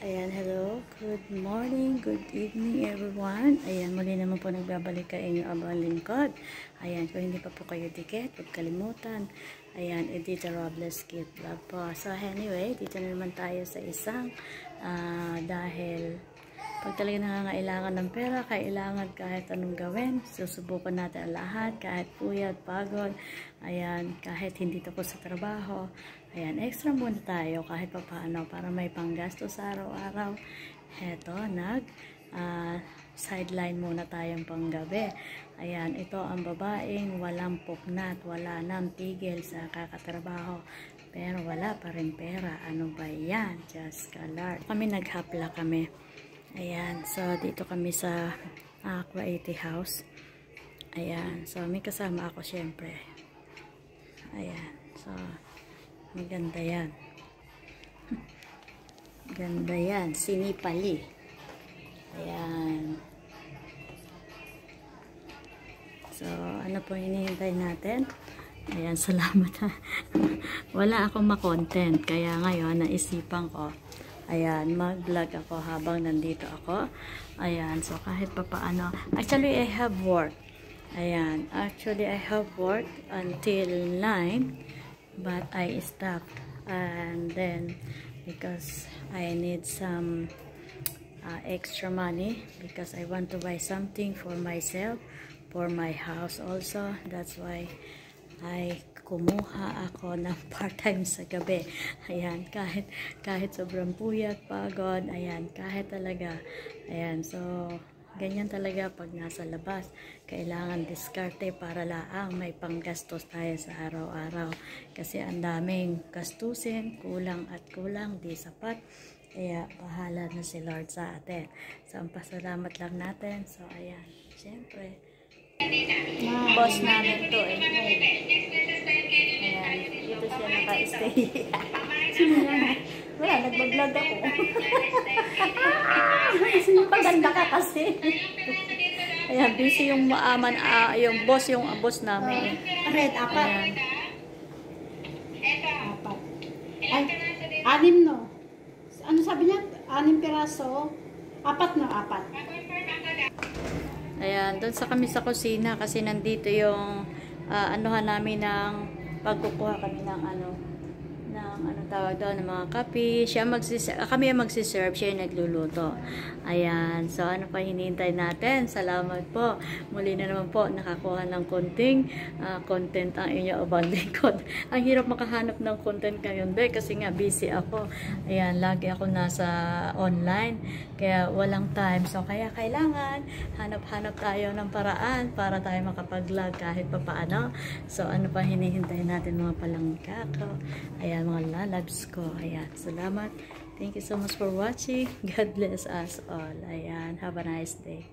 Ayan, hello. Good morning, good evening everyone. Ayan, muli naman po nagbabalik ka inyong abang lingkod. Ayan, kung hindi pa po kayo dikit, huwag kalimutan. Ayan, Edita Robles Kid Vlog po. So anyway, dito na naman tayo sa isang dahil pag talaga nangangailangan ng pera, kailangan kahit anong gawin. Susubukan natin ang lahat, kahit puyat, pagod. Ayan, kahit hindi tapos sa trabaho. Ayan, extra muna tayo kahit papaano para may panggasto sa araw-araw. Heto, sideline muna tayong panggabi. Ayan, ito ang babaeng walang puknat, wala nang tigil sa kakatrabaho. Pero wala pa rin pera. Ano ba yan? Just kalar. Kami naghapla kami. Ayan, so dito kami sa Aqua 80 House. Ayan, so may kasama ako syempre. Ayan, so maganda yan. Ganda yan, sinipali. Ayan. So, ano po hinihintay natin? Ayan, salamat ha. Wala akong ma-content, kaya ngayon naisipan ko. Ayan, mag-vlog ako habang nandito ako. Ayan, so kahit pa paano. Actually, I have work. Ayan, actually I have work until 9. But I stopped. And then, because I need some extra money. Because I want to buy something for myself. For my house also. That's why I kumuha ako ng part-time sa gabi. Ayan, kahit sobrang puyat, pagod, ayan, kahit talaga. Ayan, so ganyan talaga pag nasa labas. Kailangan diskarte para laang may panggastos tayo sa araw-araw. Kasi ang daming gastusin, kulang at kulang, di sapat. Kaya bahala na si Lord sa atin. So ang pasalamat lang natin. So ayan, syempre boss namin to eh. Ayan, dito siya naka-stay. Sino yan? Wala, nagbablog ako. Paganda ka kasi. Ayan, busy yung maaman, yung boss namin. Red, apat. Ayan. Apat. Ay, 6 no. Ano sabi niya? 6 piraso. 4 no, 4. Ayan, doon sa kami sa kusina kasi nandito yung anuhan namin ng pagkukuha kami ng tawag doon, ng mga kape. Kami ang magsiserve, siya yung nagluluto. Ayan, so ano pa hinihintay natin? Salamat po. Muli na naman po, nakakuha ng konting content ang inyo abang lingkod. Ang hirap makahanap ng content ngayon, kasi nga busy ako. Ayan, lagi ako nasa online, kaya walang time. So, kaya kailangan hanap-hanap tayo ng paraan para tayo makapag-vlog kahit pa paano. So, ano pa hinihintay natin mga palangka ko? Ayan, mga lalabs ko. Ayan, salamat. Thank you so much for watching. God bless us all. Ayan, have a nice day.